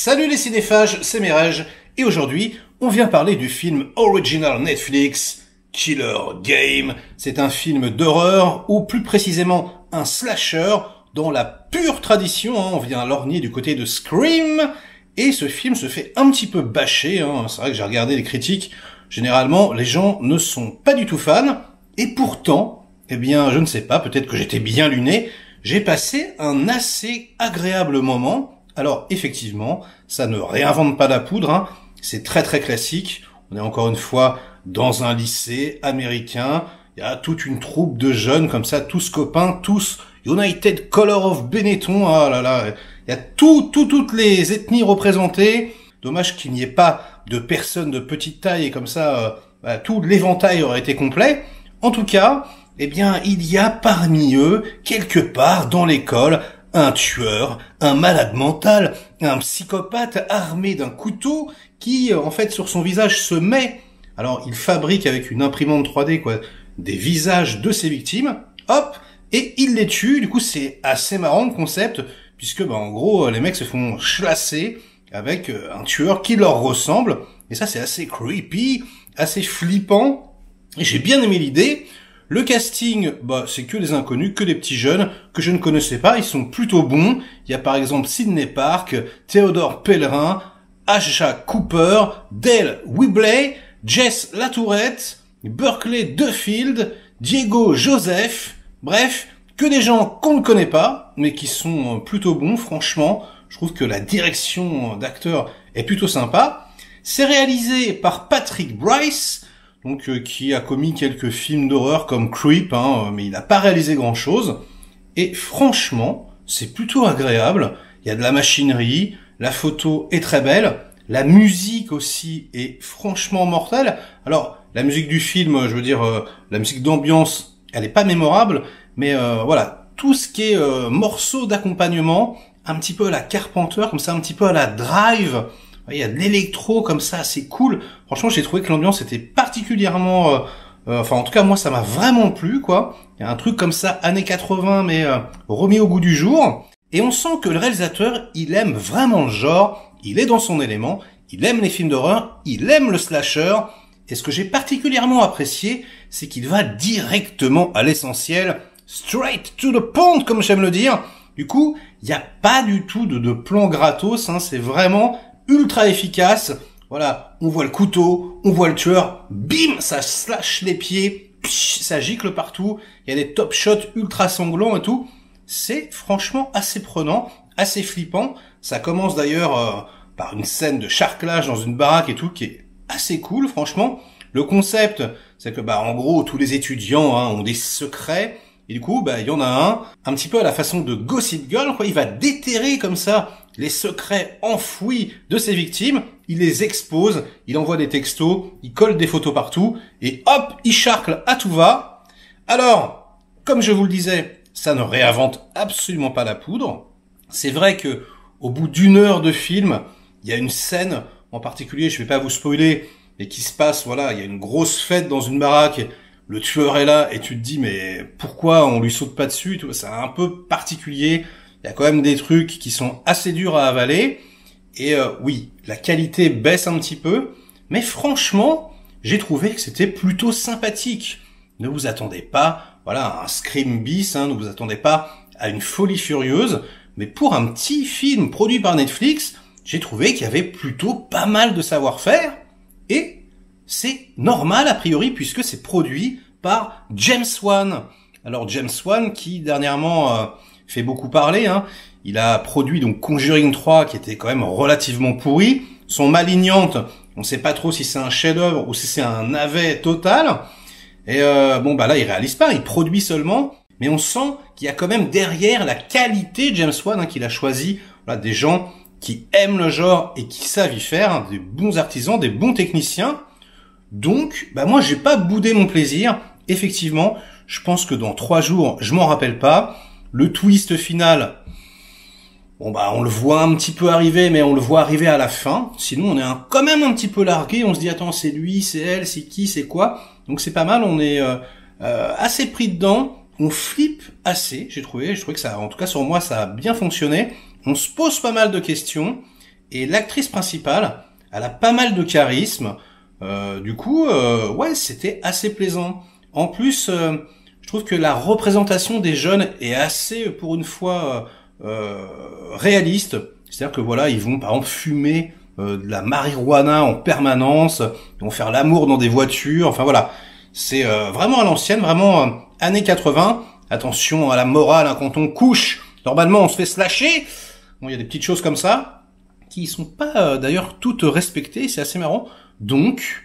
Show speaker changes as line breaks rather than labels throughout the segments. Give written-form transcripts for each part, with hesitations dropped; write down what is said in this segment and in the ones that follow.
Salut les cinéphages, c'est Mireille, et aujourd'hui, on vient parler du film original Netflix, Killer Game. C'est un film d'horreur, ou plus précisément un slasher, dans la pure tradition, on vient lorgner du côté de Scream, et ce film se fait un petit peu bâcher, c'est vrai que j'ai regardé les critiques, généralement les gens ne sont pas du tout fans, et pourtant, eh bien je ne sais pas, peut-être que j'étais bien luné, j'ai passé un assez agréable moment. Alors effectivement, ça ne réinvente pas la poudre, c'est très très classique. On est encore une fois dans un lycée américain, il y a toute une troupe de jeunes comme ça, tous copains, tous United Color of Benetton, ah là là, il y a toutes les ethnies représentées. Dommage qu'il n'y ait pas de personnes de petite taille et comme ça, tout l'éventail aurait été complet. En tout cas, eh bien, il y a parmi eux, quelque part dans l'école, un tueur, un malade mental, un psychopathe armé d'un couteau qui, en fait, sur son visage se met. Alors, il fabrique avec une imprimante 3D, des visages de ses victimes. Hop, et il les tue. Du coup, c'est assez marrant le concept, puisque, en gros, les mecs se font chlasser avec un tueur qui leur ressemble. Et ça, c'est assez creepy, assez flippant. Et j'ai bien aimé l'idée. Le casting, c'est que des inconnus, que des petits jeunes que je ne connaissais pas. Ils sont plutôt bons. Il y a par exemple Sydney Park, Théodore Pellerin, Asha Cooper, Dale Whibley, Jess Latourette, Berkeley Duffield, Diego Joseph. Bref, que des gens qu'on ne connaît pas, mais qui sont plutôt bons, franchement. Je trouve que la direction d'acteur est plutôt sympa. C'est réalisé par Patrick Brice, qui a commis quelques films d'horreur comme Creep, mais il n'a pas réalisé grand-chose. Et franchement, c'est plutôt agréable. Il y a de la machinerie, la photo est très belle, la musique aussi est franchement mortelle. Alors, la musique du film, la musique d'ambiance, elle est pas mémorable, mais voilà, tout ce qui est morceaux d'accompagnement, un petit peu à la Carpenter, comme ça, un petit peu à la Drive. Il y a de l'électro comme ça, c'est cool. Franchement, j'ai trouvé que l'ambiance était particulièrement... en tout cas, moi, ça m'a vraiment plu, Il y a un truc comme ça, années 80, mais remis au goût du jour. Et on sent que le réalisateur, il aime vraiment le genre, il est dans son élément, il aime les films d'horreur, il aime le slasher. Et ce que j'ai particulièrement apprécié, c'est qu'il va directement à l'essentiel, straight to the point, comme j'aime le dire. Du coup, il n'y a pas du tout de plan gratos, c'est vraiment ultra efficace. Voilà, on voit le couteau, on voit le tueur, bim, ça slash les pieds, ça gicle partout, il y a des top shots ultra sanglants et tout. C'est franchement assez prenant, assez flippant. Ça commence d'ailleurs par une scène de charclage dans une baraque et tout, qui est assez cool, franchement. Le concept, c'est que, en gros, tous les étudiants ont des secrets. Et du coup, il y en a un petit peu à la façon de Gossip Girl, Il va déterrer comme ça les secrets enfouis de ses victimes, il les expose, il envoie des textos, il colle des photos partout, et hop, il charcle à tout va. Alors, comme je vous le disais, ça ne réinvente absolument pas la poudre. C'est vrai que au bout d'une heure de film, il y a une scène en particulier, je vais pas vous spoiler, mais qui se passe, il y a une grosse fête dans une baraque, le tueur est là, et tu te dis, mais pourquoi on lui saute pas dessus? C'est un peu particulier. Il y a quand même des trucs qui sont assez durs à avaler. Et oui, la qualité baisse un petit peu. Mais franchement, j'ai trouvé que c'était plutôt sympathique. Ne vous attendez pas, à un Scream bis, ne vous attendez pas à une folie furieuse. Mais pour un petit film produit par Netflix, j'ai trouvé qu'il y avait plutôt pas mal de savoir-faire. Et c'est normal a priori puisque c'est produit par James Wan. Alors James Wan qui dernièrement fait beaucoup parler, Il a produit donc Conjuring 3 qui était quand même relativement pourri. Son Malignante, on sait pas trop si c'est un chef-d'œuvre ou si c'est un navet total. Et là il réalise pas, il produit seulement, mais on sent qu'il y a quand même derrière la qualité de James Wan qu'il a choisi, des gens qui aiment le genre et qui savent y faire, des bons artisans, des bons techniciens. Donc moi j'ai pas boudé mon plaisir. Effectivement, je pense que dans 3 jours, je m'en rappelle pas. Le twist final, on le voit un petit peu arriver, mais on le voit arriver à la fin. Sinon, on est quand même un petit peu largué. On se dit, attends, c'est lui, c'est elle, c'est qui, c'est quoi? Donc c'est pas mal, on est assez pris dedans. On flippe assez, j'ai trouvé. Je trouvais que ça, en tout cas sur moi, ça a bien fonctionné. On se pose pas mal de questions. Et l'actrice principale, elle a pas mal de charisme. Ouais, c'était assez plaisant. En plus, je trouve que la représentation des jeunes est assez, pour une fois, réaliste. C'est-à-dire que voilà, ils vont par exemple fumer de la marijuana en permanence, ils vont faire l'amour dans des voitures. Enfin voilà, c'est vraiment à l'ancienne, vraiment années 80. Attention à la morale, hein, quand on couche, normalement on se fait slasher. Bon, il y a des petites choses comme ça qui sont pas d'ailleurs toutes respectées, c'est assez marrant. Donc,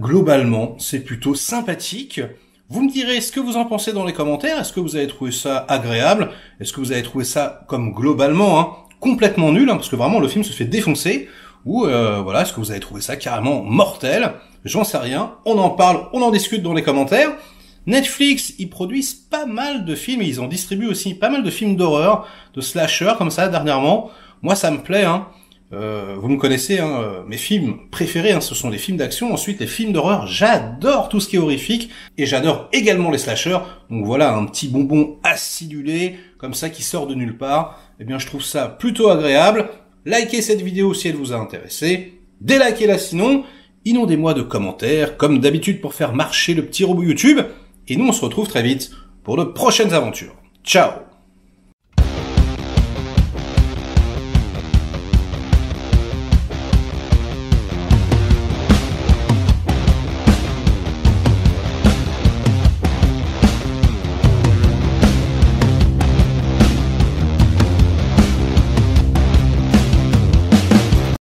globalement, c'est plutôt sympathique. Vous me direz ce que vous en pensez dans les commentaires. Est-ce que vous avez trouvé ça agréable? Est-ce que vous avez trouvé ça comme globalement complètement nul, parce que vraiment le film se fait défoncer? Ou voilà, est-ce que vous avez trouvé ça carrément mortel? J'en sais rien. On en parle, on en discute dans les commentaires. Netflix, ils produisent pas mal de films, et ils en distribuent aussi pas mal de films d'horreur, de slasher comme ça dernièrement. Moi, ça me plaît, vous me connaissez, mes films préférés, ce sont les films d'action. Ensuite, les films d'horreur, j'adore tout ce qui est horrifique, et j'adore également les slashers. Donc voilà, un petit bonbon acidulé, comme ça, qui sort de nulle part. Eh bien, je trouve ça plutôt agréable. Likez cette vidéo si elle vous a intéressé. Délikez-la sinon. Inondez-moi de commentaires, comme d'habitude pour faire marcher le petit robot YouTube. Et nous, on se retrouve très vite pour de prochaines aventures. Ciao!